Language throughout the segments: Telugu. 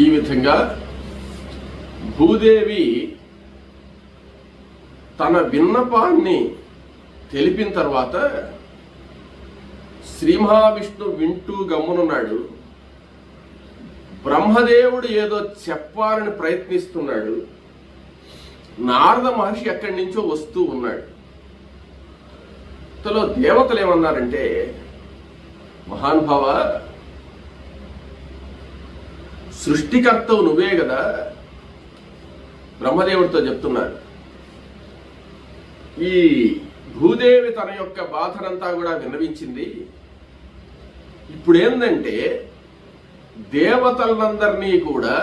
ఈ విధంగా భూదేవి తన విన్నపాన్ని తెలిపిన తర్వాత శ్రీ మహావిష్ణు వింటూ గమ్మునున్నాడు. బ్రహ్మదేవుడు ఏదో చెప్పాలని ప్రయత్నిస్తున్నాడు. నారద మహర్షి ఎక్కడి నుంచో వస్తూ ఉన్నాడు. ఇంతలో దేవతలు ఏమన్నారంటే, మహానుభావ, సృష్టికర్తవు నువ్వే కదా. బ్రహ్మదేవుడితో చెప్తున్నారు, ఈ భూదేవి తన యొక్క బాధనంతా కూడా విన్నవించింది. ఇప్పుడేందంటే దేవతలందరినీ కూడా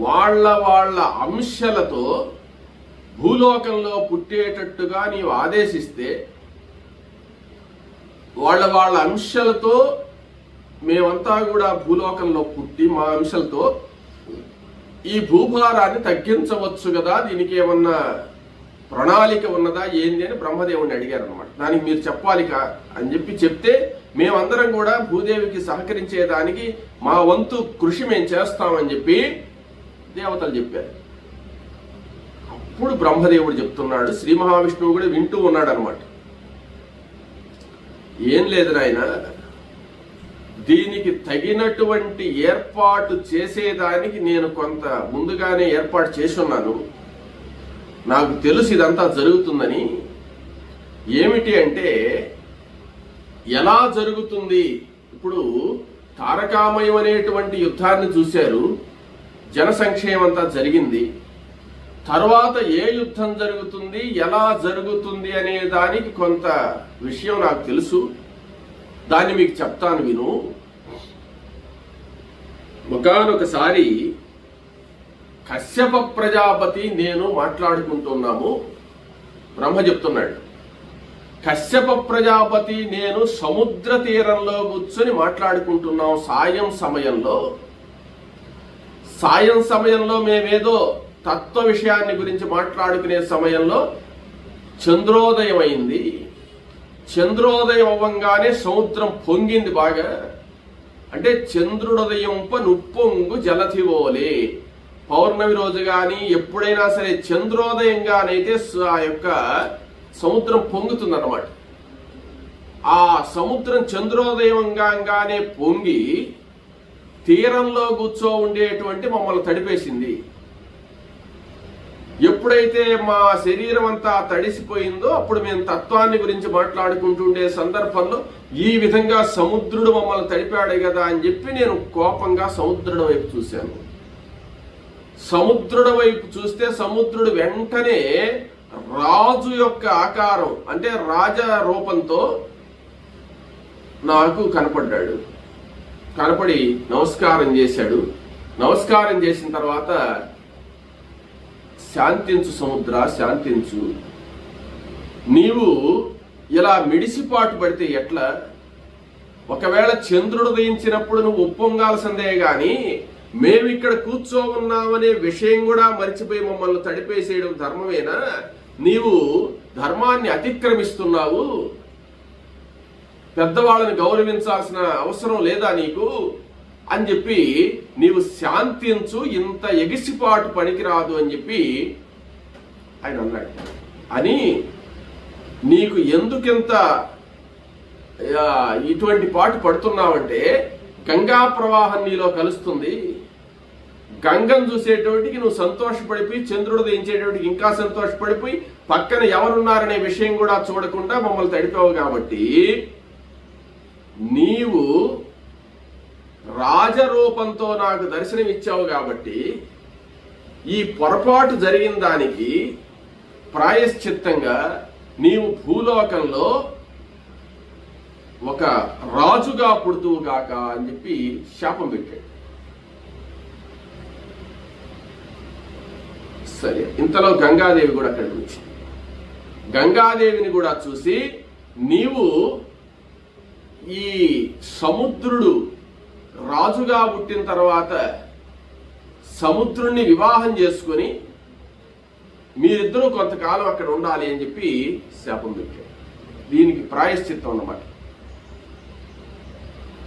వాళ్ళ వాళ్ళ అంశలతో భూలోకంలో పుట్టేటట్టుగా నీవు ఆదేశిస్తే, వాళ్ళ వాళ్ళ అంశలతో మేమంతా కూడా భూలోకంలో పుట్టి మా అంశలతో ఈ భూభారాన్ని తగ్గించవచ్చు కదా, దీనికి ఏమన్నా ప్రణాళిక ఉన్నదా ఏంది అని బ్రహ్మదేవుడిని అడిగారు అనమాట. దానికి మీరు చెప్పాలిక అని చెప్తే మేమందరం కూడా భూదేవికి సహకరించేదానికి మా వంతు కృషి మేము చేస్తామని చెప్పి దేవతలు చెప్పారు. అప్పుడు బ్రహ్మదేవుడు చెప్తున్నాడు, శ్రీ మహావిష్ణువు కూడా వింటూ ఉన్నాడు అనమాట. ఏం లేదు నాయన, దీనికి తగినటువంటి ఏర్పాటు చేసేదానికి నేను కొంత ముందుగానే ఏర్పాటు చేసి ఉన్నాను. నాకు తెలుసు ఇదంతా జరుగుతుందని. ఏమిటి అంటే, ఎలా జరుగుతుంది? ఇప్పుడు తారకామయం అనేటువంటి యుద్ధాన్ని చూశారు, జన సంక్షేమం అంతా జరిగింది. తర్వాత ఏ యుద్ధం జరుగుతుంది, ఎలా జరుగుతుంది అనే దానికి కొంత విషయం నాకు తెలుసు. దాన్ని మీకు చెప్తాను, విను. ఒకానొకసారి కశ్యప ప్రజాపతి నేను మాట్లాడుకుంటున్నాము. బ్రహ్మ చెప్తున్నాడు, కశ్యప ప్రజాపతి నేను సముద్ర తీరంలో కూర్చొని మాట్లాడుకుంటున్నాం సాయం సమయంలో మేమేదో తత్వ విషయాన్ని గురించి మాట్లాడుకునే సమయంలో చంద్రోదయం అయింది. చంద్రోదయం అవ్వంగానే సముద్రం పొంగింది బాగా. అంటే చంద్రుడోదయంప నుప్పొంగు జలధివోలే. పౌర్ణమి రోజు కానీ ఎప్పుడైనా సరే చంద్రోదయంగానైతే ఆ యొక్క సముద్రం పొంగుతుందన్నమాట. ఆ సముద్రం చంద్రోదయంగానే పొంగి తీరంలో కూర్చో ఉండేటువంటి మమ్మల్ని తడిపేసింది. ఎప్పుడైతే మా శరీరం అంతా తడిసిపోయిందో అప్పుడు మేము తత్వాన్ని గురించి మాట్లాడుకుంటుండే సందర్భంలో ఈ విధంగా సముద్రుడు మమ్మల్ని తడిపాడు కదా అని చెప్పి నేను కోపంగా సముద్రుడి వైపు చూశాను. సముద్రుడి వైపు చూస్తే సముద్రుడు వెంటనే రాజు యొక్క ఆకారం, అంటే రాజ రూపంతో నాకు కనపడ్డాడు. కనపడి నమస్కారం చేశాడు. నమస్కారం చేసిన తర్వాత, శాంతించు సముద్ర, శాంతించు. నీవు ఇలా మిడిసిపాటు పడితే ఎట్లా? ఒకవేళ చంద్రుడు ఉదయించినప్పుడు నువ్వు ఉప్పొంగాల్సిందే గాని మేమిక్కడ కూర్చో ఉన్నామనే విషయం కూడా మర్చిపోయి మమ్మల్ని తడిపేసేయడం ధర్మమేనా? నీవు ధర్మాన్ని అతిక్రమిస్తున్నావు. పెద్దవాళ్ళని గౌరవించాల్సిన అవసరం లేదా నీకు అని చెప్పి, నీవు శాంతించు, ఇంత ఎగిసిపాటు పనికిరాదు అని చెప్పి ఆయన అన్నాడు. అని నీకు ఎందుకింత ఇటువంటి పాటు పడుతున్నావంటే, గంగా ప్రవాహం నీలో కలుస్తుంది. గంగను చూసేటోటికి నువ్వు సంతోషపడిపోయి, చంద్రుడు దించేటోటికి ఇంకా సంతోషపడిపోయి, పక్కన ఎవరున్నారనే విషయం కూడా చూడకుండా మమ్మల్ని తడిపావు. కాబట్టి నీవు రాజరూపంతో నాకు దర్శనమిచ్చావు. కాబట్టి ఈ పొరపాటు జరిగిన దానికి ప్రాయశ్చిత్తంగా నీవు భూలోకంలో ఒక రాజుగా పుడుతువు గాక అని చెప్పి శాపం పెట్టాడు. సరే, ఇంతలో గంగాదేవి కూడా అక్కడికి వచ్చింది. గంగాదేవిని కూడా చూసి, నీవు ఈ సముద్రుడు రాజుగా పుట్టిన తర్వాత సముద్రుణ్ణి వివాహం చేసుకొని మీరిద్దరూ కొంతకాలం అక్కడ ఉండాలి అని చెప్పి శాపం పెట్టాడు. దీనికి ప్రాయశ్చిత్తం అన్నమాట.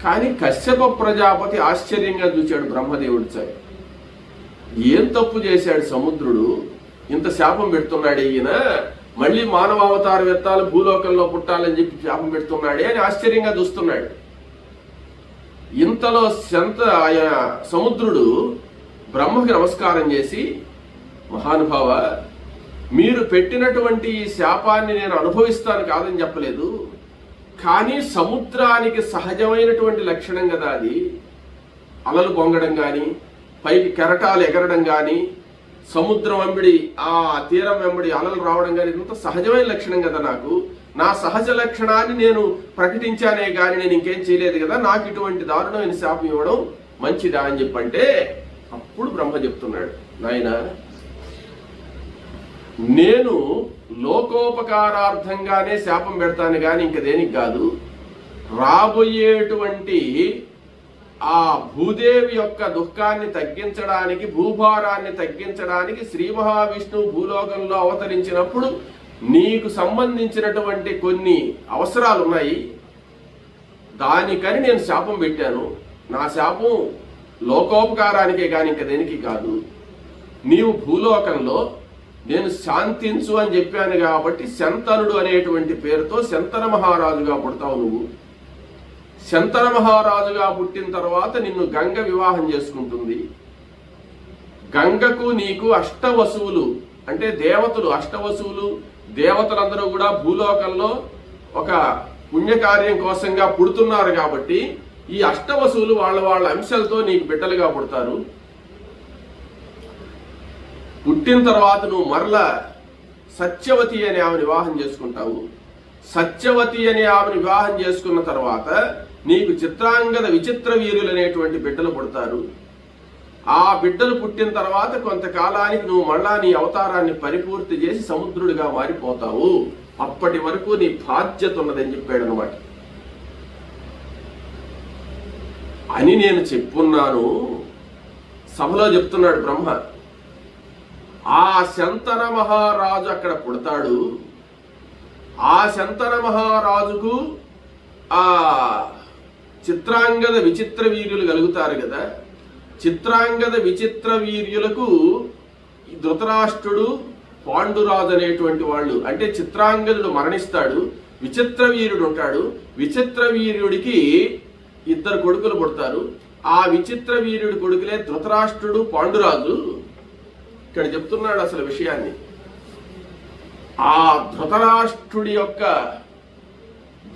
కానీ కశ్యప ప్రజాపతి ఆశ్చర్యంగా చూశాడు బ్రహ్మదేవుడి సరే. ఏం తప్పు చేశాడు సముద్రుడు, ఇంత శాపం పెడుతున్నాడు ఈయన, మళ్ళీ మానవ అవతారం ఎత్తాలి, భూలోకంలో పుట్టాలని చెప్పి శాపం పెడుతున్నాడే అని ఆశ్చర్యంగా చూస్తున్నాడు. ఇంతలో ఆయన సముద్రుడు బ్రహ్మకి నమస్కారం చేసి, మహానుభావ, మీరు పెట్టినటువంటి ఈ శాపాన్ని నేను అనుభవిస్తాను కాదని చెప్పలేదు, కానీ సముద్రానికి సహజమైనటువంటి లక్షణం కదా అది. అలలు పొంగడం కానీ, పైకి కెరటాలు ఎగరడం కానీ, సముద్రం వెంబడి ఆ తీరం వెంబడి అలలు రావడం కానీ, ఇంత సహజమైన లక్షణం కదా నాకు. నా సహజ లక్షణాన్ని నేను ప్రకటించానే కానీ నేను ఇంకేం చేయలేదు కదా, నాకు ఇటువంటి దారుణమైన శాపం ఇవ్వడం మంచిదా అని చెప్పంటే, అప్పుడు బ్రహ్మ చెప్తున్నాడు, నాయన, నేను లోకోపకారార్థంగానే శాపం పెడతాను కానీ ఇంక దేనికి కాదు. రాబోయేటువంటి ఆ భూదేవి యొక్క దుఃఖాన్ని తగ్గించడానికి, భూభారాన్ని తగ్గించడానికి శ్రీ మహావిష్ణువు భూలోకంలో అవతరించినప్పుడు నీకు సంబంధించినటువంటి కొన్ని అవసరాలు ఉన్నాయి, దానికని నేను శాపం పెట్టాను. నా శాపం లోకోపకారానికే కానీ ఇంక దేనికి కాదు. నీవు భూలోకంలో నేను శాంతించు అని చెప్పాను కాబట్టి శంతనుడు అనేటువంటి పేరుతో శంతన మహారాజుగా పుడతావు నువ్వు. శంతన మహారాజుగా పుట్టిన తర్వాత నిన్ను గంగ వివాహం చేసుకుంటుంది. గంగకు నీకు అష్టవసువులు అంటే దేవతలు, అష్టవసువులు దేవతలందరూ కూడా భూలోకంలో ఒక పుణ్యకార్యం కోసంగా పుడుతున్నారు కాబట్టి ఈ అష్టవసువులు వాళ్ళ అంశాలతో నీకు బిడ్డలుగా పుడతారు. పుట్టిన తర్వాత నువ్వు మరల సత్యవతి అనే ఆమెను వివాహం చేసుకుంటావు. సత్యవతి అనే ఆమెను వివాహం చేసుకున్న తర్వాత నీకు చిత్రాంగద విచిత్ర వీరులు అనేటువంటి బిడ్డలు పుడతారు. ఆ బిడ్డలు పుట్టిన తర్వాత కొంతకాలానికి నువ్వు మళ్ళా నీ అవతారాన్ని పరిపూర్తి చేసి సముద్రుడిగా మారిపోతావు. అప్పటి వరకు నీ బాధ్యత ఉన్నదని చెప్పాడు అనమాట. అని నేను చెప్పున్నాను. సభలో చెప్తున్నాడు బ్రహ్మ. ఆ శంతన మహారాజు అక్కడ పుడతాడు. ఆ శంతన మహారాజుకు ఆ చిత్రాంగద విచిత్ర వీర్యులు కలుగుతారు కదా. చిత్రాంగద విచిత్ర వీర్యులకు ధృతరాష్ట్రుడు, పాండురాజు అనేటువంటి వాళ్ళు, అంటే చిత్రాంగదుడు మరణిస్తాడు, విచిత్ర వీరుడు ఉంటాడు. విచిత్ర వీర్యుడికి ఇద్దరు కొడుకులు పుడతారు. ఆ విచిత్ర వీర్యుడి కొడుకులే ధృతరాష్ట్రుడు, పాండురాజు. ఇక్కడ చెప్తున్నాడు అసలు విషయాన్ని. ఆ ధృతరాష్ట్రుడి యొక్క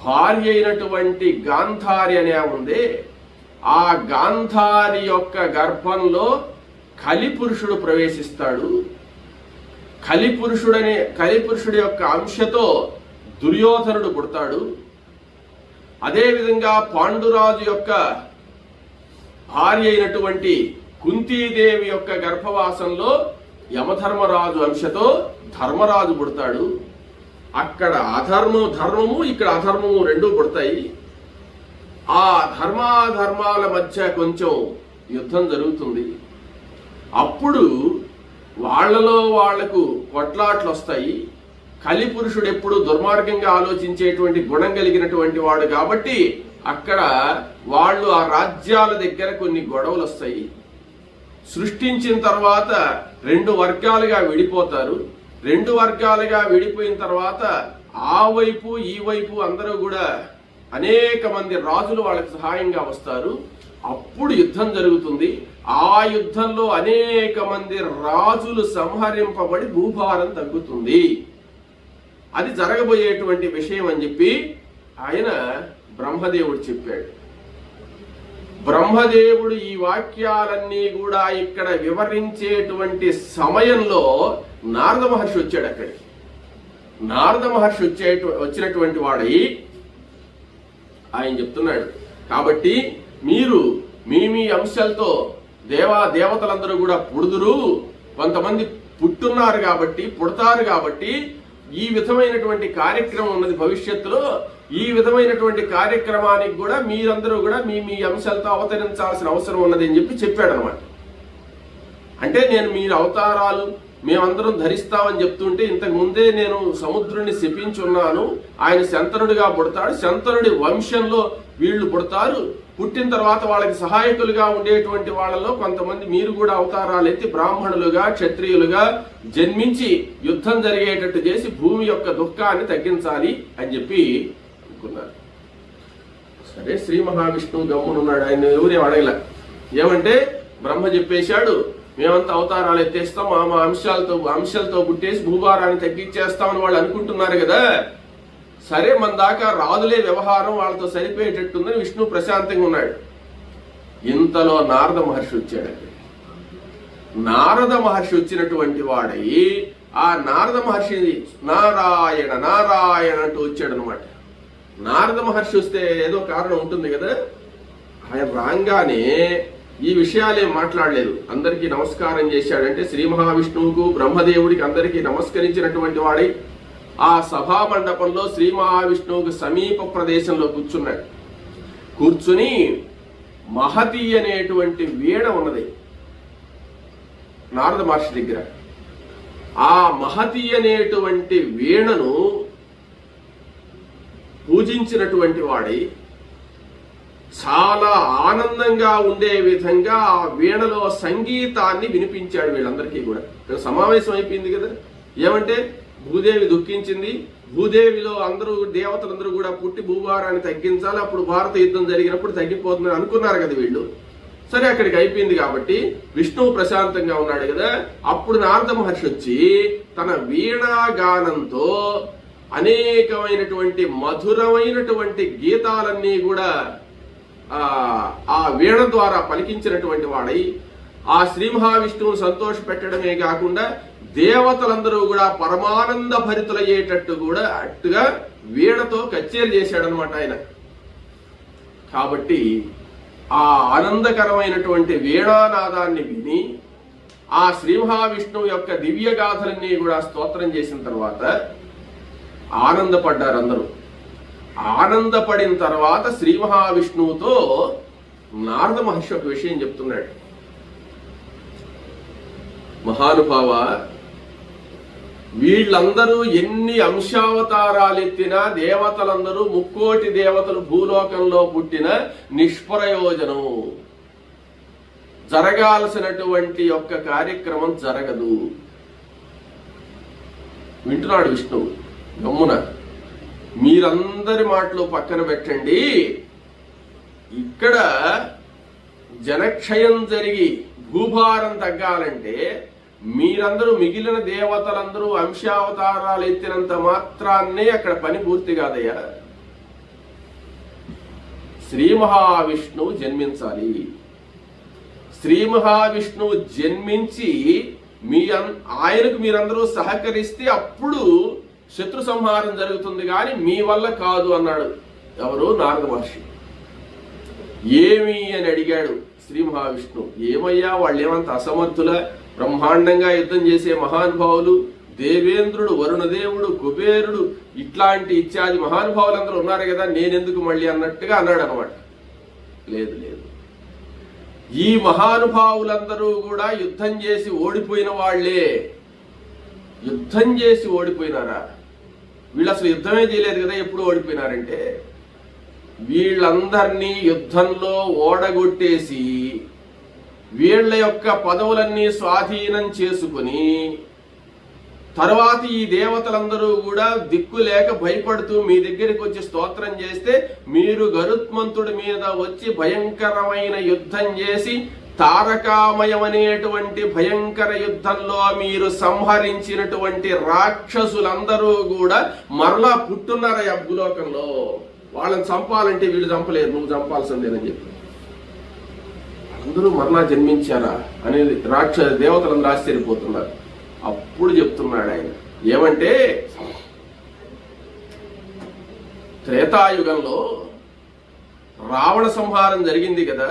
భార్య అయినటువంటి గాంధారి అనే ఉంది. ఆ గాంధారి యొక్క గర్భంలో కలిపురుషుడు ప్రవేశిస్తాడు. కలిపురుషుడి యొక్క అంశతో దుర్యోధనుడు పుడతాడు. అదేవిధంగా పాండురాజు యొక్క భార్య అయినటువంటి కుంతీదేవి యొక్క గర్భవాసంలో యమధర్మరాజు అంశతో ధర్మరాజు పుడతాడు. అక్కడ ధర్మము ఇక్కడ అధర్మము రెండూ పుడతాయి. ఆ ధర్మాధర్మాల మధ్య కొంచెం యుద్ధం జరుగుతుంది. అప్పుడు వాళ్లకు కొట్లాట్లు వస్తాయి. కలిపురుషుడు ఎప్పుడు దుర్మార్గంగా ఆలోచించేటువంటి గుణం కలిగినటువంటి వాడు కాబట్టి అక్కడ వాళ్ళు ఆ రాజ్యాల దగ్గర కొన్ని గొడవలు వస్తాయి. సృష్టించిన తర్వాత రెండు వర్గాలుగా విడిపోతారు. రెండు వర్గాలుగా విడిపోయిన తర్వాత ఆ వైపు ఈ వైపు అందరూ కూడా అనేక మంది రాజులు వాళ్ళకి సహాయంగా వస్తారు. అప్పుడు యుద్ధం జరుగుతుంది. ఆ యుద్ధంలో అనేక మంది రాజులు సంహరింపబడి భూభారం తగ్గుతుంది. అది జరగబోయేటువంటి విషయం అని చెప్పి ఆయన బ్రహ్మదేవుడు చెప్పాడు. బ్రహ్మదేవుడు ఈ వాక్యాలన్నీ కూడా ఇక్కడ వివరించేటువంటి సమయంలో నారద మహర్షి వచ్చాడు. అక్కడికి నారద మహర్షి వచ్చినటువంటి వాడై ఆయన చెప్తున్నాడు, కాబట్టి మీరు మీ అంశాలతో దేవతలందరూ కూడా పుడుదురు, కొంతమంది పుట్టున్నారు కాబట్టి పుడతారు కాబట్టి ఈ విధమైనటువంటి కార్యక్రమం ఉన్నది భవిష్యత్తులో. ఈ విధమైనటువంటి కార్యక్రమానికి కూడా మీరందరూ కూడా మీ అంశాలతో అవతరించాల్సిన అవసరం ఉన్నది అని చెప్పాడు అనమాట. అంటే నేను మీరు అవతారాలు మేమందరం ధరిస్తామని చెప్తుంటే ఇంతకు ముందే నేను సముద్రుడిని శపించున్నాను, ఆయన శంతనుడిగా పుడతాడు, శంతనుడి వంశంలో వీళ్ళు పుడతారు, పుట్టిన తర్వాత వాళ్ళకి సహాయకులుగా ఉండేటువంటి వాళ్ళలో కొంతమంది మీరు కూడా అవతారాలు ఎత్తి బ్రాహ్మణులుగా క్షత్రియులుగా జన్మించి యుద్ధం జరిగేటట్టు చేసి భూమి యొక్క దుఃఖాన్ని తగ్గించాలి అని చెప్పి అనుకున్నారు. సరే, శ్రీ మహావిష్ణువు గమ్మునున్నాడు. ఆయన ఎవరేం అడగల. ఏమంటే బ్రహ్మ చెప్పేశాడు, మేమంతా అవతారాలు ఎత్తేస్తాం, మా అంశాలతో పుట్టేసి భూభారాన్ని తగ్గించేస్తామని వాళ్ళు అనుకుంటున్నారు కదా. సరే, మన దాకా రాదులే వ్యవహారం, వాళ్ళతో సరిపోయేటట్టుందని విష్ణు ప్రశాంతంగా ఉన్నాడు. ఇంతలో నారద మహర్షి వచ్చాడండి. నారద మహర్షి వచ్చినటువంటి వాడై ఆ నారద మహర్షి నారాయణ నారాయణ అంటూ వచ్చాడు అనమాట. నారద మహర్షి వస్తే ఏదో కారణం ఉంటుంది కదా. ఆయన రాగానే ఈ విషయాలేం మాట్లాడలేదు. అందరికీ నమస్కారం చేశాడంటే శ్రీ మహావిష్ణువుకు బ్రహ్మదేవుడికి అందరికీ నమస్కరించినటువంటి వాడై ఆ సభా మండపంలో శ్రీ మహావిష్ణువుకు సమీప ప్రదేశంలో కూర్చున్నాడు. కూర్చుని మహతి అనేటువంటి వీణ ఉన్నది నారద మహర్షి దగ్గర. ఆ మహతి అనేటువంటి వీణను పూజించినటువంటి వాడై చాలా ఆనందంగా ఉండే విధంగా ఆ వీణలో సంగీతాన్ని వినిపించాడు వీళ్ళందరికీ కూడా. సమావేశం అయిపోయింది కదా. ఏమంటే భూదేవి దుఃఖించింది, భూదేవిలో దేవతలందరూ కూడా పుట్టి భూభారాన్ని తగ్గించాలి, అప్పుడు భారత యుద్ధం జరిగినప్పుడు తగ్గిపోతుందని అనుకున్నారు కదా వీళ్ళు. సరే, అక్కడికి అయిపోయింది కాబట్టి విష్ణువు ప్రశాంతంగా ఉన్నాడు కదా. అప్పుడు నారద మహర్షి వచ్చి తన వీణాగానంతో అనేకమైనటువంటి మధురమైనటువంటి గీతాలన్నీ కూడా ఆ వీణ ద్వారా పలికించినటువంటి వాడై ఆ శ్రీ మహావిష్ణువును సంతోష పెట్టడమే కాకుండా దేవతలందరూ కూడా పరమానంద భరితులయ్యేటట్టు కూడా అట్టుగా వీణతో కచ్చేరి చేశాడనమాట ఆయన. కాబట్టి ఆ ఆనందకరమైనటువంటి వీణానాదాన్ని విని ఆ శ్రీ మహావిష్ణువు యొక్క దివ్య గాథలన్నీ కూడా స్తోత్రం చేసిన తర్వాత ఆనందపడ్డారు అందరూ. ఆనందపడిన తర్వాత శ్రీ మహావిష్ణువుతో నారద మహర్షి ఒక విషయం చెప్తున్నాడు. మహానుభావ, వీళ్ళందరూ ఎన్ని అంశావతారాలెత్తినా దేవతలందరూ 3 కోటి దేవతలు భూలోకంలో పుట్టిన నిష్ప్రయోజనం. జరగాల్సినటువంటి యొక్క కార్యక్రమం జరగదు. వింటున్నాడు విష్ణువు గమ్మున. మీరందరి మాటలు పక్కన పెట్టండి. ఇక్కడ జనక్షయం జరిగి భూభారం తగ్గాలంటే మీరందరూ మిగిలిన దేవతలందరూ అంశావతారాలు ఎత్తినంత మాత్రాన్నే అక్కడ పని పూర్తి కాదయ్యా. శ్రీ మహావిష్ణువు జన్మించాలి. శ్రీ మహావిష్ణువు జన్మించి ఆయనకు మీరందరూ సహకరిస్తే అప్పుడు శత్రు సంహారం జరుగుతుంది, కానీ మీ వల్ల కాదు అన్నాడు. ఎవరు? నారద మహర్షి. ఏమి అని అడిగాడు శ్రీ మహావిష్ణువు. ఏమయ్యా, వాళ్ళు ఏమంత అసమర్థుల? బ్రహ్మాండంగా యుద్ధం చేసే మహానుభావులు, దేవేంద్రుడు, వరుణదేవుడు, కుబేరుడు ఇట్లాంటి ఇత్యాది మహానుభావులందరూ ఉన్నారు కదా, నేనెందుకు మళ్ళీ అన్నట్టుగా అన్నాడు అనమాట. లేదు లేదు, ఈ మహానుభావులందరూ కూడా యుద్ధం చేసి ఓడిపోయిన వాళ్లే. యుద్ధం చేసి ఓడిపోయినారా? వీళ్ళు అసలు యుద్ధమే చేయలేదు కదా, ఎప్పుడు ఓడిపోయినారంటే వీళ్ళందరినీ యుద్ధంలో ఓడగొట్టేసి వీళ్ళ యొక్క పదవులన్నీ స్వాధీనం చేసుకుని తర్వాత ఈ దేవతలందరూ కూడా దిక్కు లేక భయపడుతూ మీ దగ్గరికి వచ్చి స్తోత్రం చేస్తే మీరు గరుత్మంతుడి మీద వచ్చి భయంకరమైన యుద్ధం చేసి తారకామయమనేటువంటి భయంకర యుద్ధంలో మీరు సంహరించినటువంటి రాక్షసులందరూ కూడా మరలా పుట్టున్నారా భూలోకంలో. వాళ్ళని చంపాలంటే వీళ్ళు చంపలేరు, నువ్వు చంపాల్సిందేనని చెప్పి అందరూ మరలా జన్మించారా అనేది దేవతలందరూ ఆశ్చర్యపోతున్నారు. అప్పుడు చెప్తున్నాడు ఆయన ఏమంటే, త్రేతాయుగంలో రావణ సంహారం జరిగింది కదా.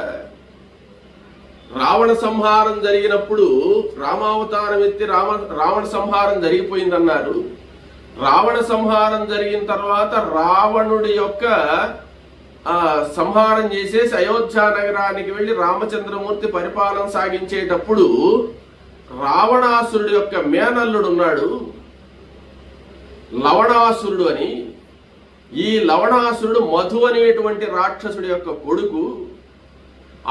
రావణ సంహారం జరిగినప్పుడు రామావతారం ఎత్తి రావణ సంహారం జరిగిపోయిందన్నారు. రావణ సంహారం జరిగిన తర్వాత రావణుడి యొక్క సంహారం చేసేసి అయోధ్య నగరానికి వెళ్లి రామచంద్రమూర్తి పరిపాలన సాగించేటప్పుడు రావణాసురుడి యొక్క మేనల్లుడు ఉన్నాడు, లవణాసురుడు అని. ఈ లవణాసురుడు మధు అనేటువంటి రాక్షసుడి యొక్క కొడుకు.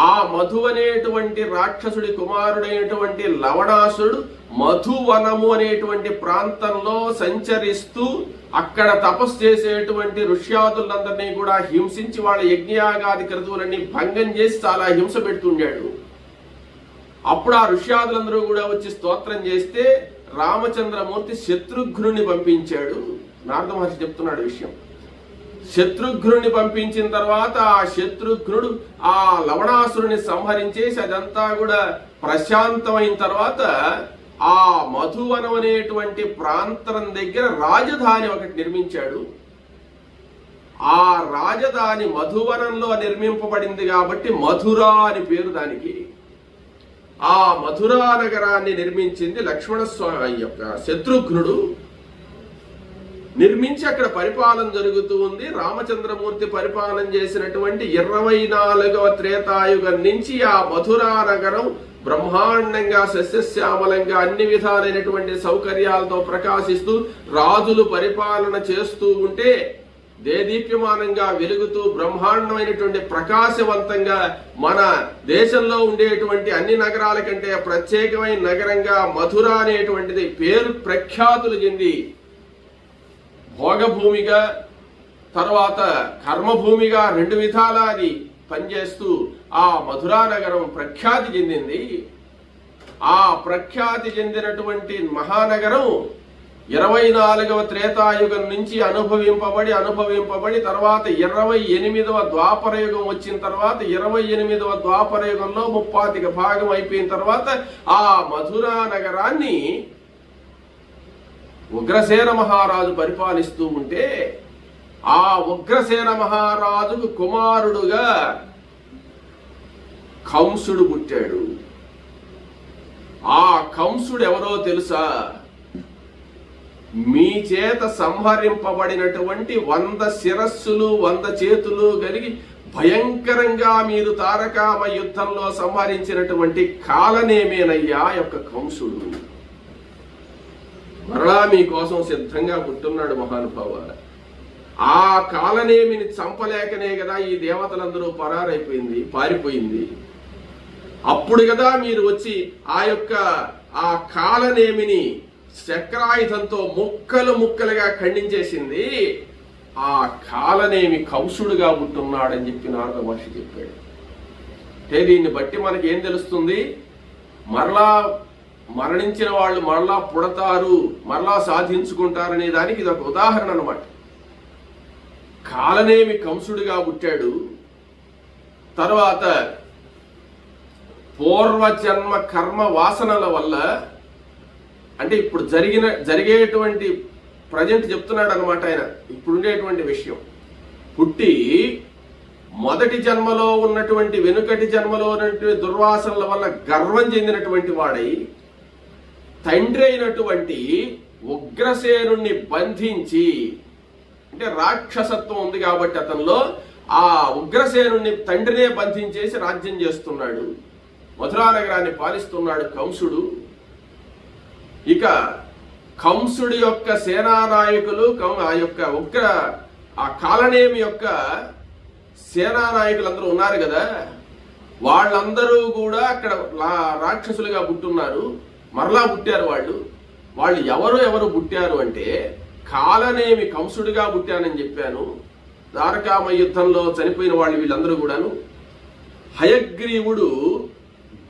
ఆ మధు అనేటువంటి రాక్షసుడి కుమారుడైనటువంటి లవణాసురుడు మధువనము అనేటువంటి ప్రాంతంలో సంచరిస్తూ అక్కడ తపస్సు చేసేటువంటి ఋష్యాదులందరినీ కూడా హింసించి వాళ్ళ యజ్ఞయాగాది క్రతువులన్నీ భంగం చేసి చాలా హింస పెడుతుండాడు. అప్పుడు ఆ ఋష్యాదులందరూ కూడా వచ్చి స్తోత్రం చేస్తే రామచంద్రమూర్తి శత్రుఘ్నుని పంపించాడు. నారద మహర్షి చెప్తున్నాడు విషయం. శత్రుఘ్నుని పంపించిన తర్వాత ఆ శత్రుఘ్నుడు ఆ లవణాసురుని సంహరించేసి అదంతా కూడా ప్రశాంతమైన తర్వాత ఆ మధువనం అనేటువంటి ప్రాంతం దగ్గర రాజధాని ఒకటి నిర్మించాడు. ఆ రాజధాని మధువనంలో నిర్మింపబడింది కాబట్టి మధురా అని పేరు దానికి. ఆ మధురా నగరాన్ని నిర్మించింది లక్ష్మణస్వామి యొక్క శత్రుఘ్నుడు నిర్మించి అక్కడ పరిపాలన జరుగుతూ ఉంది. రామచంద్రమూర్తి పరిపాలన చేసినటువంటి 24వ త్రేతాయుగం నుంచి ఆ మధురా నగరం బ్రహ్మాండంగా సస్యశ్యామలంగా అన్ని విధాలైనటువంటి సౌకర్యాలతో ప్రకాశిస్తూ రాజులు పరిపాలన చేస్తూ ఉంటే దేదీప్యమానంగా వెలుగుతూ బ్రహ్మాండమైనటువంటి ప్రకాశవంతంగా మన దేశంలో ఉండేటువంటి అన్ని నగరాల కంటే ప్రత్యేకమైన నగరంగా మధుర అనేటువంటిది పేరు ప్రఖ్యాతులు చెంది భోగభూమిగా తర్వాత కర్మభూమిగా రెండు విధాలా అది పనిచేస్తూ ఆ మధురా నగరం ప్రఖ్యాతి చెందింది. ఆ ప్రఖ్యాతి చెందినటువంటి మహానగరం 24వ త్రేతాయుగం నుంచి అనుభవింపబడి తర్వాత 28వ ద్వాపరయుగం వచ్చిన తర్వాత 28వ ద్వాపరయుగంలో 30వ భాగం అయిపోయిన తర్వాత ఆ మధురా నగరాన్ని ఉగ్రసేన మహారాజు పరిపాలిస్తూ ఉంటే ఆ ఉగ్రసేన మహారాజుకు కుమారుడుగా కంసుడు పుట్టాడు. ఆ కంసుడు ఎవరో తెలుసా? మీ చేత సంహరింపబడినటువంటి 100 శిరస్సులు 100 చేతులు కలిగి భయంకరంగా మీరు తారకామ యుద్ధంలో సంహరించినటువంటి కాలనేమేనయ్యా యొక్క కంసుడు. మరలా మీకోసం సిద్ధంగా పుట్టున్నాడు మహానుభావ. ఆ కాలనేమిని చంపలేకనే కదా ఈ దేవతలందరూ పారిపోయింది. అప్పుడు కదా మీరు వచ్చి ఆ కాలనేమిని చక్రాయుధంతో ముక్కలుగా ఖండించేసింది. ఆ కాలనేమి కంసుడుగా పుట్టున్నాడని చెప్పి నారద మహర్షి చెప్పాడు. అంటే దీన్ని బట్టి మనకి ఏం తెలుస్తుంది? మరలా మరణించిన వాళ్ళు మరలా పుడతారు, మరలా సాధించుకుంటారనే దానికి ఇది ఒక ఉదాహరణ అన్నమాట. కాలనేమి కంసుడిగా పుట్టాడు. తర్వాత పూర్వజన్మ కర్మ వాసనల వల్ల, అంటే ఇప్పుడు జరిగేటువంటి ప్రజెంట్ చెప్తున్నాడు అనమాట ఆయన, ఇప్పుడుండేటువంటి విషయం. పుట్టి మొదటి జన్మలో ఉన్నటువంటి వెనుకటి జన్మలో ఉన్నటువంటి దుర్వాసనల వల్ల గర్వం చెందినటువంటి వాడై తండ్రి అయినటువంటి ఉగ్రసేనుణ్ణి బంధించి, అంటే రాక్షసత్వం ఉంది కాబట్టి అతనిలో, ఆ ఉగ్రసేనుణ్ణి తండ్రినే బంధించేసి రాజ్యం చేస్తున్నాడు. మధురా నగరాన్ని పాలిస్తున్నాడు కంసుడు. ఇక కంసుడి యొక్క సేనానాయకులు ఆ కాలనేమి యొక్క సేనానాయకులందరూ ఉన్నారు కదా, వాళ్ళందరూ కూడా అక్కడ రాక్షసులుగా పుట్టున్నారు. మరలా పుట్టారు వాళ్ళు ఎవరు పుట్టారు అంటే, కాలనేమి కంసుడిగా పుట్టానని చెప్పాను. ద్వారకామ యుద్ధంలో చనిపోయిన వాళ్ళు వీళ్ళందరూ కూడాను. హయగ్రీవుడు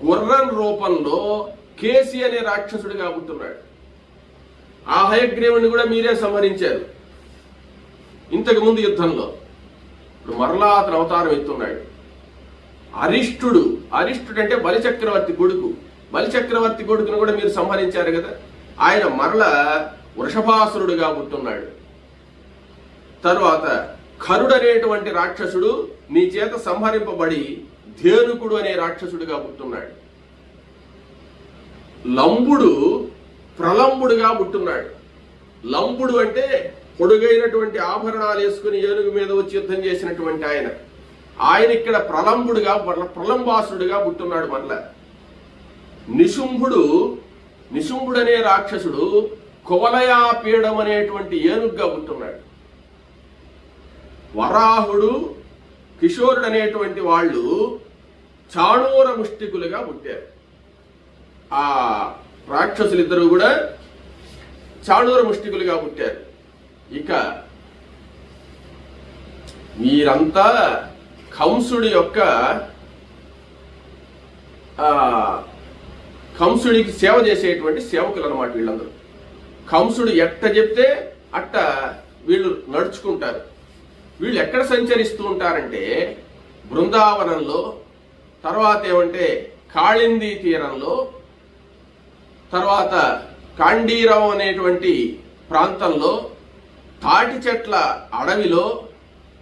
గుర్రం రూపంలో కేసి అనే రాక్షసుడిగా పుట్టున్నాడు. ఆ హయగ్రీవుడిని కూడా మీరే సంహరించారు ఇంతకు ముందు యుద్ధంలో. ఇప్పుడు మరలా అతను అవతారం ఎత్తున్నాడు. అరిష్టుడు అంటే బలిచక్రవర్తి కొడుకు. బలిచక్రవర్తి కొడుకును కూడా మీరు సంహరించారు కదా. ఆయన మరల వృషభాసురుడుగా పుట్టున్నాడు. తరువాత ఖరుడు అనేటువంటి రాక్షసుడు నీ చేత సంహరింపబడి ధేనుకుడు అనే రాక్షసుడిగా పుట్టున్నాడు. లంబుడు ప్రలంబుడుగా పుట్టున్నాడు. లంబుడు అంటే పొడుగైనటువంటి ఆభరణాలు వేసుకుని ఏనుగు మీద వచ్చి యుద్ధం చేసినటువంటి ఆయన ఇక్కడ ప్రలంబాసురుడుగా పుట్టున్నాడు. మరల నిశుంభుడు అనే రాక్షసుడు కువలయాపీడం అనేటువంటి ఏనుగుగా పుట్టున్నాడు. వరాహుడు కిషోరుడు అనేటువంటి వాళ్ళు చాణూర ముష్టికులుగా పుట్టారు. ఆ రాక్షసులిద్దరూ కూడా చాణూర ముష్టికులుగా పుట్టారు. ఇక వీరంతా కంసుడి యొక్క కంసుడికి సేవ చేసేటువంటి సేవకులు అన్నమాట వీళ్ళందరూ. కంసుడు ఎట్ట చెప్తే అట్ట వీళ్ళు నడుచుకుంటారు. వీళ్ళు ఎక్కడ సంచరిస్తూ ఉంటారంటే బృందావనంలో, తర్వాత ఏమంటే కాళిందీ తీరంలో, తర్వాత కాండీరం అనేటువంటి ప్రాంతంలో, తాటి చెట్ల అడవిలో,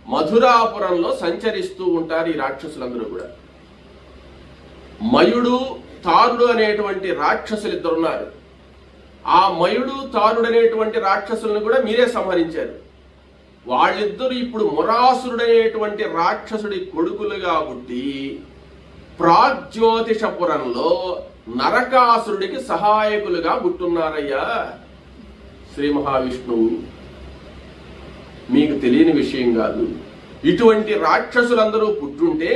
మధురాపురంలో సంచరిస్తూ ఉంటారు ఈ రాక్షసులందరూ కూడా. మయుడు తారుడు అనేటువంటి రాక్షసులు ఇద్దరున్నారు. ఆ మయుడు తారుడు అనేటువంటి రాక్షసులను కూడా మీరే సంహరించారు. వాళ్ళిద్దరూ ఇప్పుడు మురాసురుడనేటువంటి రాక్షసుడి కొడుకులుగా పుట్టి ప్రాగ్జ్యోతిషపురంలో నరకాసురుడికి సహాయకులుగా పుట్టున్నారయ్యా. శ్రీ మహావిష్ణువు మీకు తెలియని విషయం కాదు. ఇటువంటి రాక్షసులందరూ పుట్టుంటే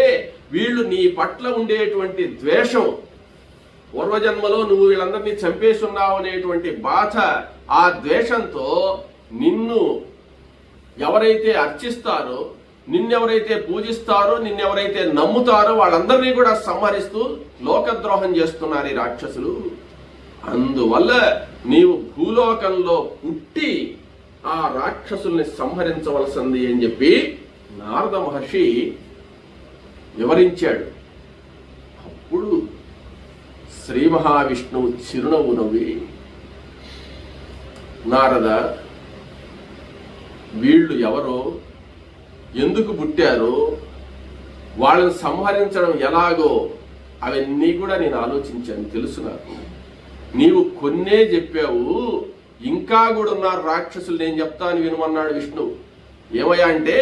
వీళ్ళు నీ పట్ల ఉండేటువంటి ద్వేషం, పూర్వజన్మలో నువ్వు వీళ్ళందరినీ చంపేస్తున్నావు అనేటువంటి బాధ, ఆ ద్వేషంతో నిన్ను ఎవరైతే అర్చిస్తారో, నిన్నెవరైతే పూజిస్తారో, నిన్నెవరైతే నమ్ముతారో వాళ్ళందరినీ కూడా సంహరిస్తూ లోకద్రోహం చేస్తున్నారు ఈ రాక్షసులు. అందువల్ల నీవు భూలోకంలో పుట్టి ఆ రాక్షసుల్ని సంహరించవలసింది అని చెప్పి నారద మహర్షి వివరించాడు. అప్పుడు శ్రీ మహావిష్ణువు చిరునవ్వు నవ్వి, నారద, వీళ్ళు ఎవరో, ఎందుకు పుట్టారో, వాళ్ళని సంహరించడం ఎలాగో అవన్నీ కూడా నేను ఆలోచించాను, తెలుసు నాకు. నీవు కొన్నే చెప్పావు, ఇంకా కూడా ఉన్నారు రాక్షసులు, నేను చెప్తాను వినమన్నాడు విష్ణువు. ఏమయ్యా అంటే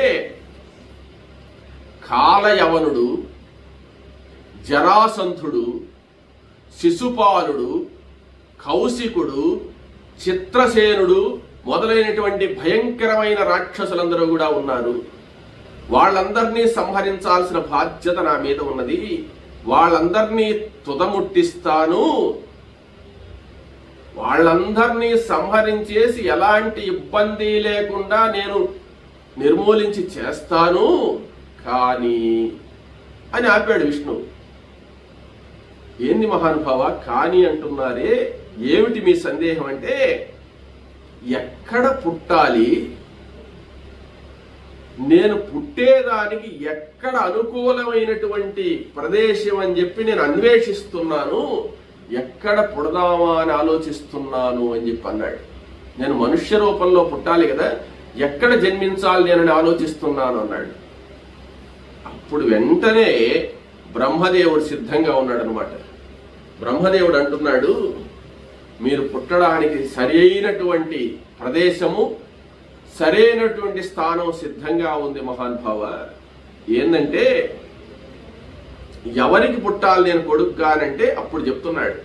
కాలయవనుడు, జరాసంధుడు, శిశుపాలుడు, కౌశికుడు, చిత్రసేనుడు మొదలైనటువంటి భయంకరమైన రాక్షసులందరూ కూడా ఉన్నారు. వాళ్ళందరినీ సంహరించాల్సిన బాధ్యత నా మీద ఉన్నది. వాళ్ళందరినీ తుదముట్టిస్తాను, వాళ్ళందరినీ సంహరించేసి ఎలాంటి ఇబ్బంది లేకుండా నేను నిర్మూలించి చేస్తాను కానీ అని ఆపాడు విష్ణు. ఏంది మహానుభావ కానీ అంటున్నారే, ఏమిటి మీ సందేహం అంటే, ఎక్కడ పుట్టాలి, నేను పుట్టేదానికి ఎక్కడ అనుకూలమైనటువంటి ప్రదేశం అని చెప్పి నేను అన్వేషిస్తున్నాను, ఎక్కడ పుడదామా అని ఆలోచిస్తున్నాను అని చెప్పి అన్నాడు. నేను మనుష్య రూపంలో పుట్టాలి కదా, ఎక్కడ జన్మించాలి నేనని ఆలోచిస్తున్నాను అన్నాడు. అప్పుడు వెంటనే బ్రహ్మదేవుడు సిద్ధంగా ఉన్నాడు అనమాట. బ్రహ్మదేవుడు అంటున్నాడు, మీరు పుట్టడానికి సరి అయినటువంటి ప్రదేశము, సరైనటువంటి స్థానం సిద్ధంగా ఉంది మహానుభావ. ఏందంటే ఎవరికి పుట్టాలి నేను కొడుకుగానంటే అప్పుడు చెప్తున్నాడు,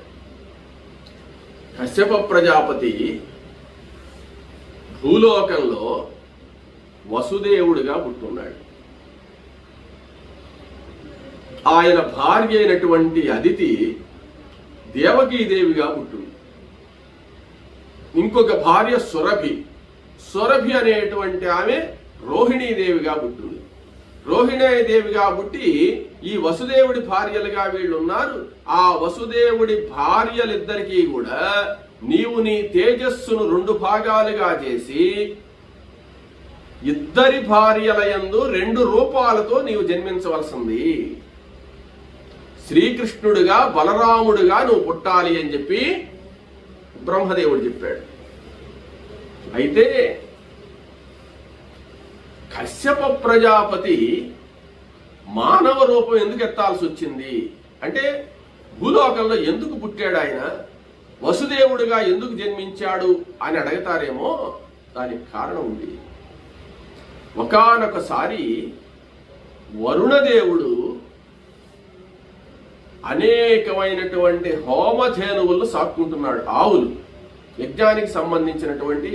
కశ్యప ప్రజాపతి భూలోకంలో వసుదేవుడిగా పుట్టున్నాడు. ఆయన భార్య అయినటువంటి అదితి దేవకీదేవిగా పుట్టింది. ఇంకొక భార్య సురభి, సురభి అనేటువంటి ఆమె రోహిణీదేవిగా పుట్టింది. రోహిణీదేవిగా పుట్టి ఈ వసుదేవుడి భార్యలుగా వీళ్ళు ఉన్నారు. ఆ వసుదేవుడి భార్యలిద్దరికీ కూడా నీవు నీ తేజస్సును 2 భాగాలుగా చేసి ఇద్దరి భార్యల యందు 2 రూపాలతో నీవు జన్మించవలసింది. శ్రీకృష్ణుడిగా, బలరాముడిగా నువ్వు పుట్టాలి అని చెప్పి బ్రహ్మదేవుడు చెప్పాడు. అయితే కశ్యప ప్రజాపతి మానవ రూపం ఎందుకు ఎత్తాల్సి వచ్చింది అంటే, భూలోకంలో ఎందుకు పుట్టాడు ఆయన, వసుదేవుడిగా ఎందుకు జన్మించాడు అని అడగతారేమో. దానికి కారణం ఉంది. ఒకానొకసారి వరుణదేవుడు అనేకమైనటువంటి హోమధేనువులను సాక్కుంటున్నాడు. ఆవులు, యజ్ఞానికి సంబంధించినటువంటి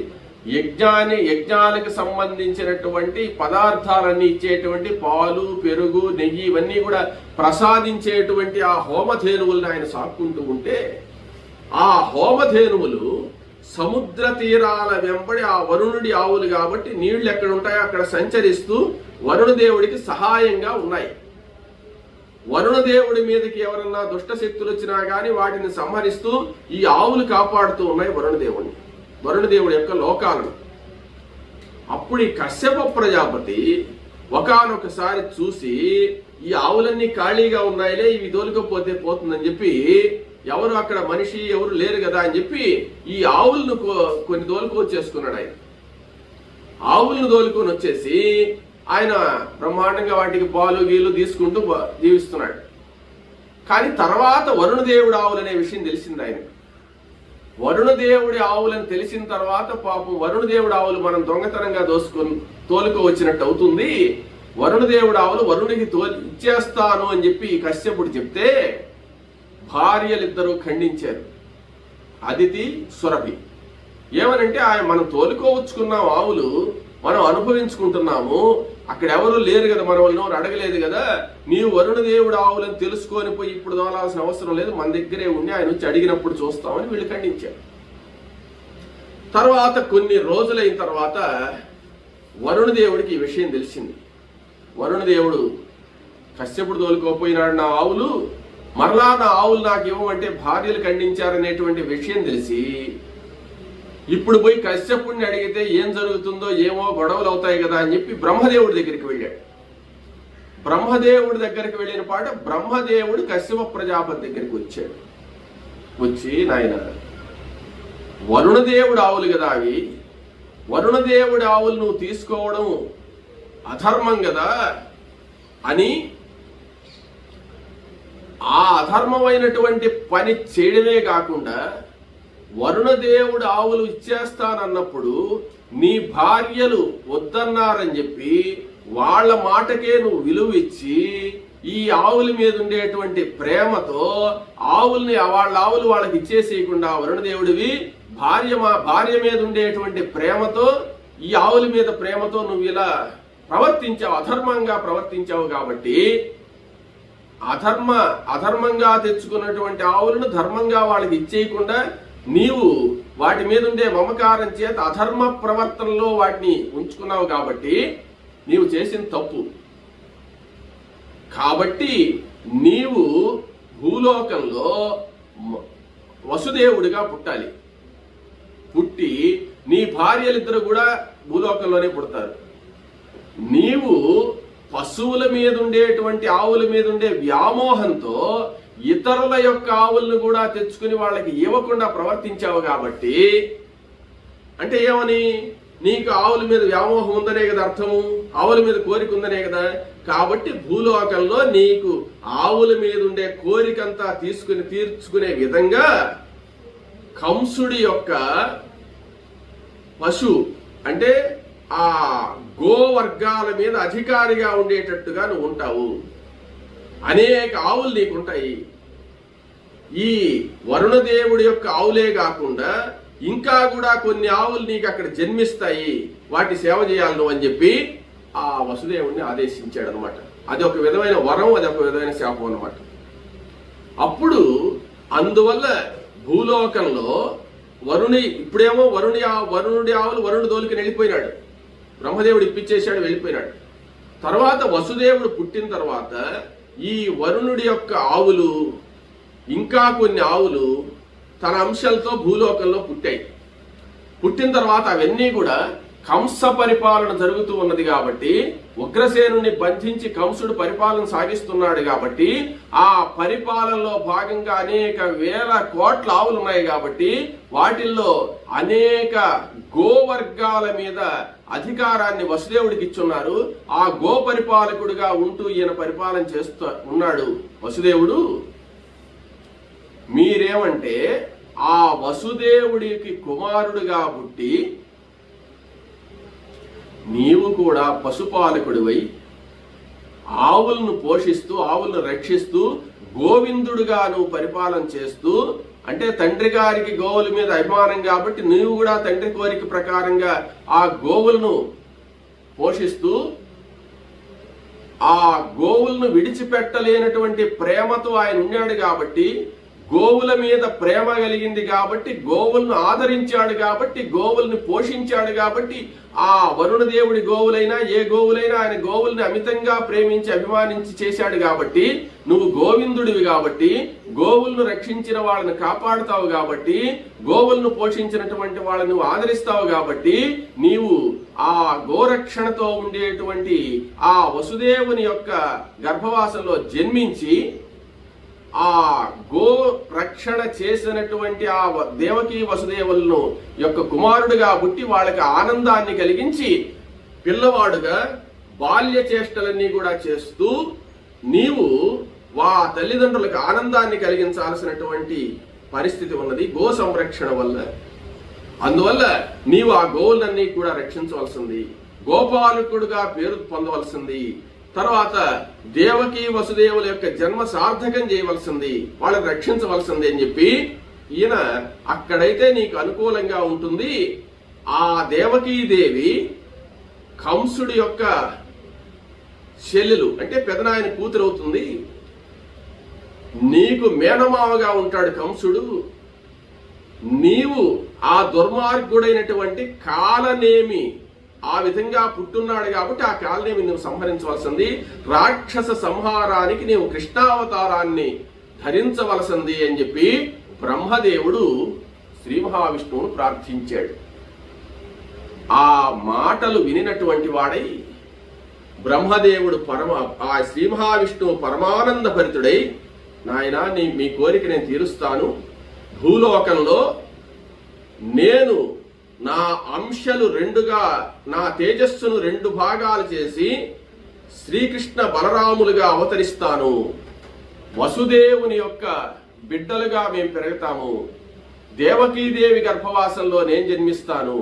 యజ్ఞానికి సంబంధించినటువంటి పదార్థాలన్నీ ఇచ్చేటువంటి పాలు, పెరుగు, నెయ్యి ఇవన్నీ కూడా ప్రసాదించేటువంటి ఆ హోమధేనువులను ఆయన సాక్కుంటూ ఉంటే ఆ హోమధేనువులు సముద్ర తీరాల వెంబడి ఆ వరుణుడి ఆవులు కాబట్టి నీళ్లు ఎక్కడ ఉంటాయో అక్కడ సంచరిస్తూ వరుణదేవుడికి సహాయంగా ఉన్నాయి. వరుణదేవుడి మీదకి ఎవరన్నా దుష్ట శక్తులు వచ్చినా గాని వాటిని సంహరిస్తూ ఈ ఆవులు కాపాడుతూ ఉన్నాయి వరుణదేవుడిని, వరుణదేవుడి యొక్క లోకాలను. అప్పుడు ఈ కశ్యప ప్రజాపతి ఒకానొకసారి చూసి ఈ ఆవులన్నీ ఖాళీగా ఉన్నాయిలే, ఇవి దోలుకపోతే పోతుందని చెప్పి, ఎవరు అక్కడ మనిషి ఎవరు లేరు కదా అని చెప్పి ఈ ఆవులను కొన్ని దోలుకొచ్చేసుకున్నాడు. ఆయన ఆవులను దోలుకొని వచ్చేసి ఆయన బ్రహ్మాండంగా వాటికి పాలు గీలు తీసుకుంటూ జీవిస్తున్నాడు. కానీ తర్వాత వరుణదేవుడి ఆవులు అనే విషయం తెలిసింది ఆయన. వరుణదేవుడి ఆవులని తెలిసిన తర్వాత పాపం వరుణదేవుడి ఆవులు మనం దొంగతనంగా తోలుకు వచ్చినట్టు అవుతుంది, వరుణదేవుడి ఆవులు వరుణుడికి ఇచ్చేస్తాను అని చెప్పి కశ్యపుడు చెప్తే భార్యలిద్దరూ ఖండించారు, అదితి సురభి. ఏమనంటే ఆయన మనం తోలుకోవచ్చుకున్నాం, ఆవులు మనం అనుభవించుకుంటున్నాము, అక్కడ ఎవరు లేరు కదా, మన వాళ్ళని అడగలేదు కదా, నీవు వరుణదేవుడు ఆవులని తెలుసుకొని పోయి ఇప్పుడు తోలాల్సిన అవసరం లేదు, మన దగ్గరే ఉండి ఆయన వచ్చి అడిగినప్పుడు చూస్తామని వీళ్ళు ఖండించారు. తర్వాత కొన్ని రోజులైన తర్వాత వరుణదేవుడికి ఈ విషయం తెలిసింది. వరుణదేవుడు కశ్యపుడు తోలుకోపోయినాడు నా ఆవులు, మరలా నా ఆవులు నాకు ఇవ్వమంటే భార్యలు ఖండించారనేటువంటి విషయం తెలిసి ఇప్పుడు పోయి కశ్యపుడిని అడిగితే ఏం జరుగుతుందో ఏమో, గొడవలు అవుతాయి కదా అని చెప్పి బ్రహ్మదేవుడి దగ్గరికి వెళ్ళాడు. బ్రహ్మదేవుడి దగ్గరికి వెళ్ళిన పాట బ్రహ్మదేవుడు కశ్యప ప్రజాపతి దగ్గరికి వచ్చాడు. వచ్చి నాయన వరుణదేవుడు ఆవులు కదా అవి, వరుణదేవుడి ఆవులు నువ్వు తీసుకోవడం అధర్మం కదా అని, ఆ అధర్మమైనటువంటి పని చేయడమే కాకుండా వరుణదేవుడు ఆవులు ఇచ్చేస్తానన్నప్పుడు నీ భార్యలు వద్దన్నారని చెప్పి వాళ్ళ మాటకే నువ్వు విలువ ఇచ్చి ఈ ఆవుల మీద ఉండేటువంటి ప్రేమతో ఆవుల్ని వాళ్ళ ఆవులు వాళ్ళకి ఇచ్చేసేయకుండా వరుణదేవుడివి భార్య మీద ఉండేటువంటి ప్రేమతో ఈ ఆవుల మీద ప్రేమతో నువ్వు ఇలా ప్రవర్తించావు, అధర్మంగా ప్రవర్తించావు. కాబట్టి అధర్మంగా తెచ్చుకున్నటువంటి ఆవులను ధర్మంగా వాళ్ళకి ఇచ్చేయకుండా నీవు వాటి మీద ఉండే మమకారం చేత అధర్మ ప్రవర్తనలో వాటిని ఉంచుకున్నావు కాబట్టి నీవు చేసిన తప్పు. కాబట్టి నీవు భూలోకంలో వసుదేవుడిగా పుట్టాలి, పుట్టి నీ భార్యలిద్దరు కూడా భూలోకంలోనే పుడతారు. నీవు పశువుల మీద ఉండేటువంటి ఆవుల మీద ఉండే వ్యామోహంతో ఇతరుల యొక్క ఆవులను కూడా తెచ్చుకుని వాళ్ళకి ఇవ్వకుండా ప్రవర్తించావు. కాబట్టి అంటే ఏమని, నీకు ఆవుల మీద వ్యామోహం ఉందనే కదా అర్థము, ఆవుల మీద కోరిక ఉందనే కదా. కాబట్టి భూలోకంలో నీకు ఆవుల మీద ఉండే కోరికంతా తీర్చుకునే విధంగా కంసుడి యొక్క పశు అంటే ఆ గోవర్గాల మీద అధికారిగా ఉండేటట్టుగా నువ్వు ఉంటావు. అనేక ఆవులు నీకుంటాయి. ఈ వరుణదేవుడి యొక్క ఆవులే కాకుండా ఇంకా కూడా కొన్ని ఆవులు నీకు అక్కడ జన్మిస్తాయి, వాటి సేవ చేయాలి నువ్వు అని చెప్పి ఆ వసుదేవుడిని ఆదేశించాడు అనమాట. అది ఒక విధమైన వరం, అది ఒక విధమైన శాపం అనమాట. అప్పుడు అందువల్ల భూలోకంలో ఇప్పుడేమో వరుణుడి ఆవులు వరుణుడు దోలికి వెళ్ళిపోయినాడు, బ్రహ్మదేవుడు ఇప్పించేశాడు, వెళ్ళిపోయినాడు. తర్వాత వసుదేవుడు పుట్టిన తర్వాత ఈ వరుణుడి యొక్క ఆవులు ఇంకా కొన్ని ఆవులు తన అంశాలతో భూలోకంలో పుట్టాయి. పుట్టిన తర్వాత అవన్నీ కూడా కంస పరిపాలన జరుగుతూ ఉన్నది కాబట్టి, ఉగ్రసేనుని బంధించి కంసుడు పరిపాలన సాగిస్తున్నాడు కాబట్టి, ఆ పరిపాలనలో భాగంగా అనేక వేల కోట్ల ఆవులు ఉన్నాయి కాబట్టి వాటిల్లో అనేక గోవర్గాల మీద అధికారాన్ని వసుదేవుడికి ఇచ్చున్నారు. ఆ గో పరిపాలకుడిగా ఉంటూ ఈయన పరిపాలన చేస్తూ ఉన్నాడు వసుదేవుడు. మీరేమంటే ఆ వసుదేవుడికి కుమారుడుగా పుట్టి నీవు కూడా పశుపాలకుడివై ఆవులను పోషిస్తూ ఆవులను రక్షిస్తూ గోవిందుడుగా నువ్వు పరిపాలన చేస్తూ, అంటే తండ్రి గారికి గోవుల మీద అభిమానం కాబట్టి నీవు కూడా తండ్రి కోరిక ప్రకారంగా ఆ గోవులను పోషిస్తూ ఆ గోవులను విడిచిపెట్టలేనటువంటి ప్రేమతో ఆయన ఉన్నాడు కాబట్టి, గోవుల మీద ప్రేమ కలిగింది కాబట్టి, గోవులను ఆదరించాడు కాబట్టి, గోవుల్ని పోషించాడు కాబట్టి, ఆ వరుణ దేవుడి గోవులైనా ఏ గోవులైనా ఆయన గోవుల్ని అమితంగా ప్రేమించి అభిమానించి చేశాడు కాబట్టి, నువ్వు గోవిందుడివి కాబట్టి, గోవులను రక్షించిన వాళ్ళని కాపాడుతావు కాబట్టి, గోవులను పోషించినటువంటి వాళ్ళని నువ్వు ఆదరిస్తావు కాబట్టి, నీవు ఆ గోరక్షణతో ఉండేటువంటి ఆ వసుదేవుని యొక్క గర్భవాసంలో జన్మించి ఆ గో రక్షణ చేసినటువంటి ఆ దేవకీ వసుదేవులను యొక్క కుమారుడుగా పుట్టి వాళ్ళకి ఆనందాన్ని కలిగించి పిల్లవాడుగా బాల్య చేష్టలన్నీ కూడా చేస్తూ నీవు తల్లిదండ్రులకు ఆనందాన్ని కలిగించాల్సినటువంటి పరిస్థితి ఉన్నది గో సంరక్షణ వల్ల. అందువల్ల నీవు ఆ గోవులన్నీ కూడా రక్షించవలసింది, గోపాలకుడుగా పేరు పొందవలసింది, తర్వాత దేవకీ వసుదేవుల యొక్క జన్మ సార్థకం చేయవలసింది, వాళ్ళని రక్షించవలసింది అని చెప్పి ఈయన అక్కడైతే నీకు అనుకూలంగా ఉంటుంది. ఆ దేవకీదేవి కంసుడి యొక్క చెల్లెలు అంటే పెదనాయన కూతురు అవుతుంది. నీకు మేనమావగా ఉంటాడు కంసుడు. నీవు ఆ దుర్మార్గుడైనటువంటి కాలనేమి ఆ విధంగా పుట్టున్నాడు కాబట్టి ఆ కాలనేమి నువ్వు సంహరించవలసింది, రాక్షస సంహారానికి నీవు కృష్ణావతారాన్ని ధరించవలసింది అని చెప్పి బ్రహ్మదేవుడు శ్రీ మహావిష్ణువును ప్రార్థించాడు. ఆ మాటలు వినినటువంటి వాడై బ్రహ్మదేవుడు ఆ శ్రీ మహావిష్ణువు పరమానంద భరితుడై, నాయనా మీ కోరిక నేను తీరుస్తాను, భూలోకంలో నేను నా అంశలు రెండుగా, నా తేజస్సును 2 భాగాలు చేసి శ్రీకృష్ణ బలరాములుగా అవతరిస్తాను, వసుదేవుని యొక్క బిడ్డలుగా మేము పెరుగుతాము, దేవకీదేవి గర్భవాసంలో నేను జన్మిస్తాను,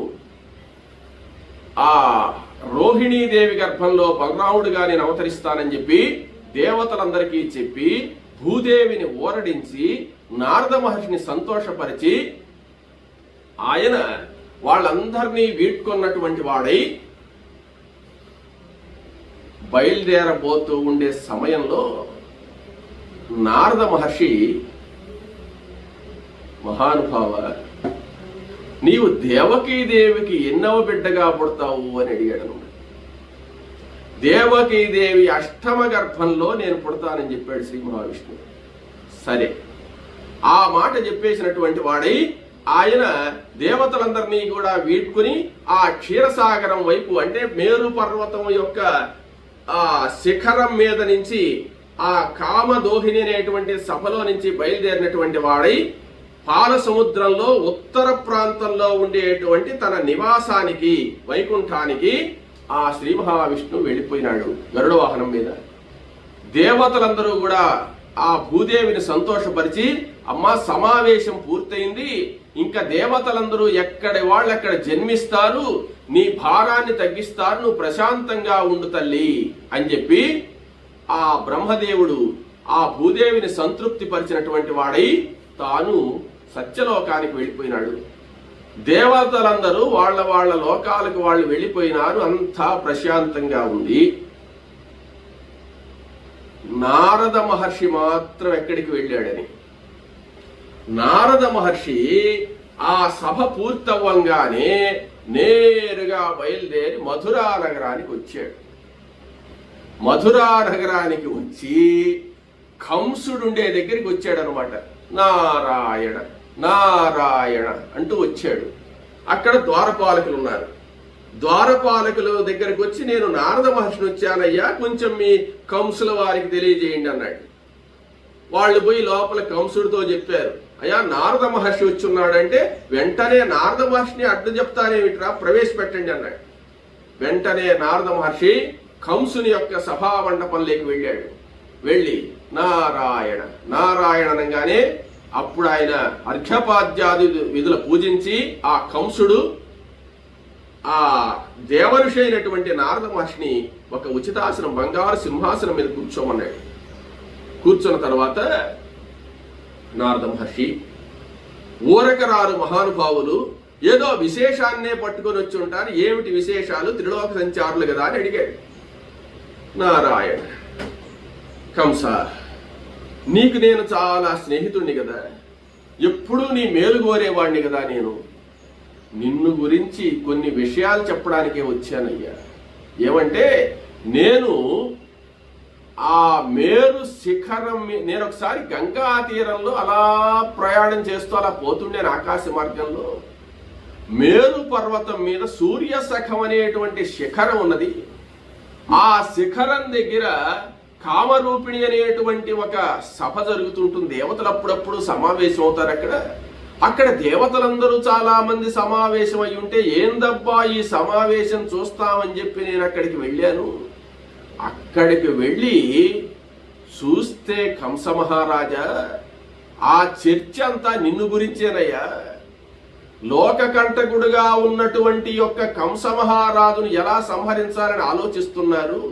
ఆ రోహిణీదేవి గర్భంలో బలరాముడిగా నేను అవతరిస్తానని చెప్పి దేవతలందరికీ చెప్పి భూదేవిని ఊరడించి నారద మహర్షిని సంతోషపరిచి ఆయన వాళ్ళందరినీ వీడ్కొన్నటువంటి వాడై బయలుదేరబోతూ ఉండే సమయంలో నారద మహర్షి, మహానుభావ, నీవు దేవకీదేవికి ఎన్నవ బిడ్డగా పుడతావు అని అడిగాడు. దేవకీదేవి 8వ గర్భంలో నేను పుడతానని చెప్పాడు శ్రీ మహావిష్ణువు. సరే, ఆ మాట చెప్పేసినటువంటి వాడై ఆయన దేవతలందరినీ కూడా వీడ్కొని ఆ క్షీరసాగరం వైపు అంటే మేరు పర్వతం యొక్క ఆ శిఖరం మీద నుంచి ఆ కామదోహిని అనేటువంటి సభలో నుంచి బయలుదేరినటువంటి వాడై పాల సముద్రంలో ఉత్తర ప్రాంతంలో ఉండేటువంటి తన నివాసానికి వైకుంఠానికి ఆ శ్రీ మహావిష్ణువు వెళ్ళిపోయినాడు గరుడ వాహనం మీద. దేవతలందరూ కూడా ఆ భూదేవిని సంతోషపరిచి, అమ్మా సమావేశం పూర్తయింది, ఇంకా దేవతలందరూ ఎక్కడి వాళ్ళు అక్కడ జన్మిస్తారు, నీ భారాన్ని తగ్గిస్తారు, నువ్వు ప్రశాంతంగా ఉండు తల్లి అని చెప్పి ఆ బ్రహ్మదేవుడు ఆ భూదేవిని సంతృప్తి పరిచినటువంటి వాడై తాను సత్యలోకానికి వెళ్ళిపోయినాడు. దేవతలందరూ వాళ్ళ లోకాలకు వాళ్ళు వెళ్ళిపోయినారు, అంతా ప్రశాంతంగా ఉంది. నారద మహర్షి మాత్రం ఎక్కడికి వెళ్ళాడని, నారద మహర్షి ఆ సభ పూర్తవ్వంగానే నేరుగా బయలుదేరి మధురా నగరానికి వచ్చాడు. మధురా నగరానికి వచ్చి కంసుడుండే దగ్గరికి వచ్చాడు అనమాట. నారాయణ నారాయణ అంటూ వచ్చాడు. అక్కడ ద్వారపాలకులు ఉన్నారు. ద్వారపాలకుల దగ్గరికి వచ్చి, నేను నారద మహర్షిని వచ్చానయ్యా, కొంచెం మీ కంసుల వారికి తెలియజేయండి అన్నాడు. వాళ్ళు పోయి లోపల కంసుడితో చెప్పారు, అయ్యా నారద మహర్షి వచ్చి ఉన్నాడంటే వెంటనే నారద మహర్షిని అడ్డు చెప్తానేమిట్రా, ప్రవేశపెట్టండి అన్నాడు. వెంటనే నారద మహర్షి కంసుని యొక్క సభా మండపంలోకి వెళ్ళాడు. వెళ్ళి నారాయణ నారాయణ అనగానే అప్పుడు ఆయన అర్ఘ్యపాద్యాది విధులు పూజించి ఆ కంసుడు ఆ దేవఋషి అయినటువంటి నారద మహర్షిని ఒక ఉచితాసనం బంగారు సింహాసనం మీద కూర్చోమన్నాడు. కూర్చున్న తర్వాత నారద మహర్షి, ఊరకరారు మహానుభావులు ఏదో విశేషాన్నే పట్టుకొని వచ్చి ఉంటారు, ఏమిటి విశేషాలు, త్రిలోక సంచారులు కదా అని అడిగాడు. నారాయణ, కంస, నీకు నేను చాలా స్నేహితుడిని కదా, ఎప్పుడూ నీ మేలు కోరేవాడిని కదా, నేను నిన్ను గురించి కొన్ని విషయాలు చెప్పడానికే వచ్చానయ్యా. ఏమంటే, నేను ఆ మేరు శిఖరం నేను ఒకసారి గంగా తీరంలో అలా ప్రయాణం చేస్తూ అలా పోతుండే ఆకాశ మార్గంలో మేరు పర్వతం మీద సూర్యశఖం అనేటువంటి శిఖరం ఉన్నది. ఆ శిఖరం దగ్గర కామరూపిణి అనేటువంటి ఒక సభ జరుగుతుంటుంది. దేవతలు అప్పుడప్పుడు సమావేశం అవుతారు. అక్కడ దేవతలందరూ చాలా మంది సమావేశం అయి ఉంటే, ఏందబ్బా ఈ సమావేశం చూస్తామని చెప్పి నేను అక్కడికి వెళ్ళాను. అక్కడికి వెళ్ళి చూస్తే, కంస మహారాజా, ఆ చర్చ అంతా నిన్ను గురించేనయ్యా. లోకకంటకుడుగా ఉన్నటువంటి యొక్క కంస మహారాజును ఎలా సంహరించాలని ఆలోచిస్తున్నారు.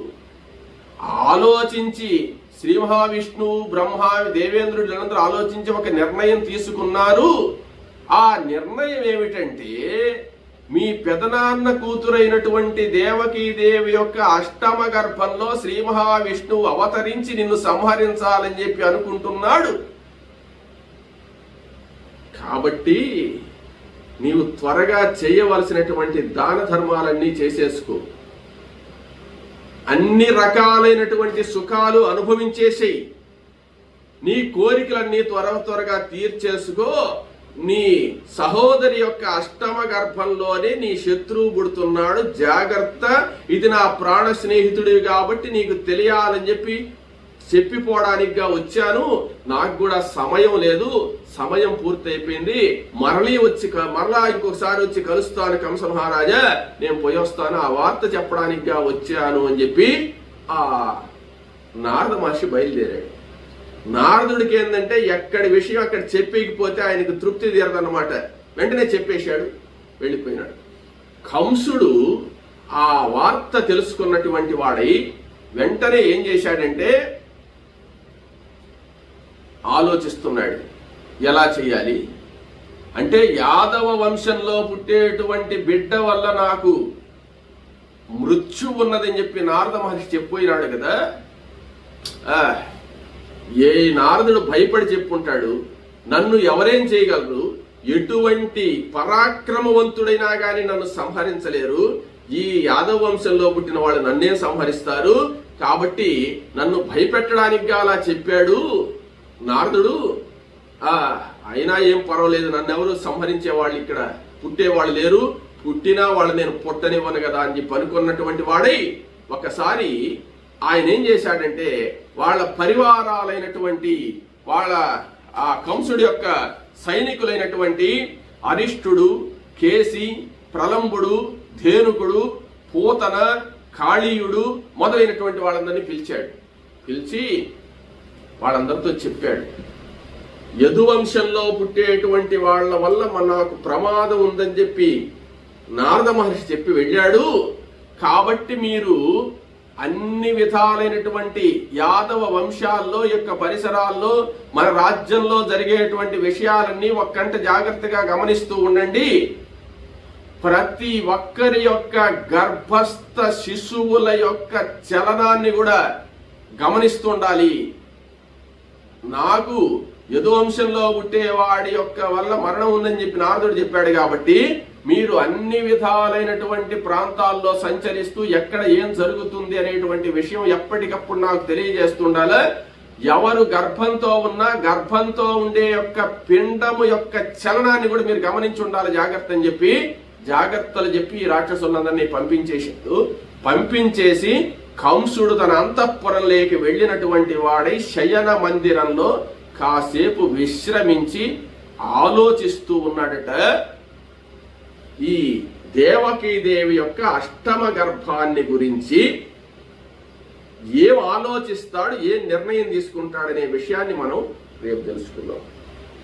ఆలోచించి శ్రీ మహావిష్ణువు, బ్రహ్మ, దేవేంద్రుడు అందరూ ఆలోచించి ఒక నిర్ణయం తీసుకున్నారు. ఆ నిర్ణయం ఏమిటంటే, మీ పెదనాన్న కూతురైనటువంటి దేవకీదేవి యొక్క అష్టమ గర్భంలో శ్రీ మహావిష్ణువు అవతరించి నిన్ను సంహరించాలని చెప్పి అనుకుంటున్నాడు. కాబట్టి నీవు త్వరగా చేయవలసినటువంటి దాన ధర్మాలన్నీ చేసేసుకో. అన్ని రకాలైనటువంటి సుఖాలు అనుభవించేసేయి. నీ కోరికలన్నీ త్వరగా తీర్చేసుకో. నీ సహోదరి యొక్క అష్టమ గర్భంలోనే నీ శత్రువు పుడుతున్నాడు, జాగ్రత్త. ఇది నా ప్రాణ స్నేహితుడివి కాబట్టి నీకు తెలియాలని చెప్పిపోవడానికిగా వచ్చాను. నాకు కూడా సమయం లేదు, సమయం పూర్తయిపోయింది. మరలా ఇంకొకసారి వచ్చి కలుస్తాను కంస మహారాజా, నేను పోయి వస్తాను, ఆ వార్త చెప్పడానికిగా వచ్చాను అని చెప్పి ఆ నారద మహర్షి బయలుదేరాడు. నారదుడికి ఏంటంటే, ఎక్కడి విషయం అక్కడ చెప్పేకపోతే ఆయనకు తృప్తి తీరదన్నమాట. వెంటనే చెప్పేశాడు, వెళ్ళిపోయినాడు. కంసుడు ఆ వార్త తెలుసుకున్నటువంటి వాడై వెంటనే ఏం చేశాడంటే, ఆలోచిస్తున్నాడు ఎలా చెయ్యాలి అంటే, యాదవ వంశంలో పుట్టేటువంటి బిడ్డ వల్ల నాకు మృత్యు ఉన్నదని చెప్పి నారద మహర్షి చెప్పినాడు కదా. ఏ నారదుడు భయపడి చెప్పుంటాడు, నన్ను ఎవరేం చేయగలరు, ఎటువంటి పరాక్రమవంతుడైనా గాని నన్ను సంహరించలేరు, ఈ యాదవ వంశంలో పుట్టిన వాళ్ళు నన్నేం సంహరిస్తారు, కాబట్టి నన్ను భయపెట్టడానికి అలా చెప్పాడు నారదుడు. అయినా ఏం పర్వాలేదు, నన్ను ఎవరు సంహరించే వాళ్ళు ఇక్కడ పుట్టేవాళ్ళు లేరు, పుట్టినా వాళ్ళు నేను పుట్టనివ్వను కదా అని చెప్పి అనుకున్నటువంటి వాడై ఒకసారి ఆయన ఏం చేశాడంటే, వాళ్ళ పరివారాలైనటువంటి వాళ్ళ ఆ కంసుడి యొక్క సైనికులైనటువంటి అరిష్టుడు, కేసి, ప్రలంబుడు, ధేనుకుడు, పూతన, కాళీయుడు మొదలైనటువంటి వాళ్ళందరినీ పిలిచాడు. పిలిచి వాళ్ళందరితో చెప్పాడు, యదువంశంలో పుట్టేటువంటి వాళ్ళ వల్ల నాకు ప్రమాదం ఉందని చెప్పి నారద మహర్షి చెప్పి వెళ్ళాడు. కాబట్టి మీరు అన్ని విధాలైనటువంటి యాదవ వంశాల్లో యొక్క పరిసరాల్లో మన రాజ్యంలో జరిగేటువంటి విషయాలన్నీ ఒక్కంట జాగ్రత్తగా గమనిస్తూ ఉండండి. ప్రతి ఒక్కరి యొక్క గర్భస్థ శిశువుల యొక్క చలనాన్ని కూడా గమనిస్తుండాలి. నాకు యదువంశంలో పుట్టేవాడి యొక్క వల్ల మరణం ఉందని చెప్పి నారదుడు చెప్పాడు. కాబట్టి మీరు అన్ని విధాలైనటువంటి ప్రాంతాల్లో సంచరిస్తూ ఎక్కడ ఏం జరుగుతుంది అనేటువంటి విషయం ఎప్పటికప్పుడు నాకు తెలియజేస్తుండాలి. ఎవరు గర్భంతో ఉన్నా గర్భంతో ఉండే యొక్క పిండము యొక్క చలనాన్ని కూడా మీరు గమనించి ఉండాలి, జాగ్రత్త అని చెప్పి జాగ్రత్తలు చెప్పి ఈ రాక్షసులందరినీ పంపించేసి కంసుడు తన అంతఃపురంలోకి వెళ్ళినటువంటి వాడై శయన మందిరంలో కాసేపు విశ్రమించి ఆలోచిస్తూ ఉన్నాడట. ఈ దేవకీదేవి యొక్క అష్టమ గర్భాన్ని గురించి ఏం ఆలోచిస్తాడు, ఏం నిర్ణయం తీసుకుంటాడనే విషయాన్ని మనం రేపు తెలుసుకుందాం.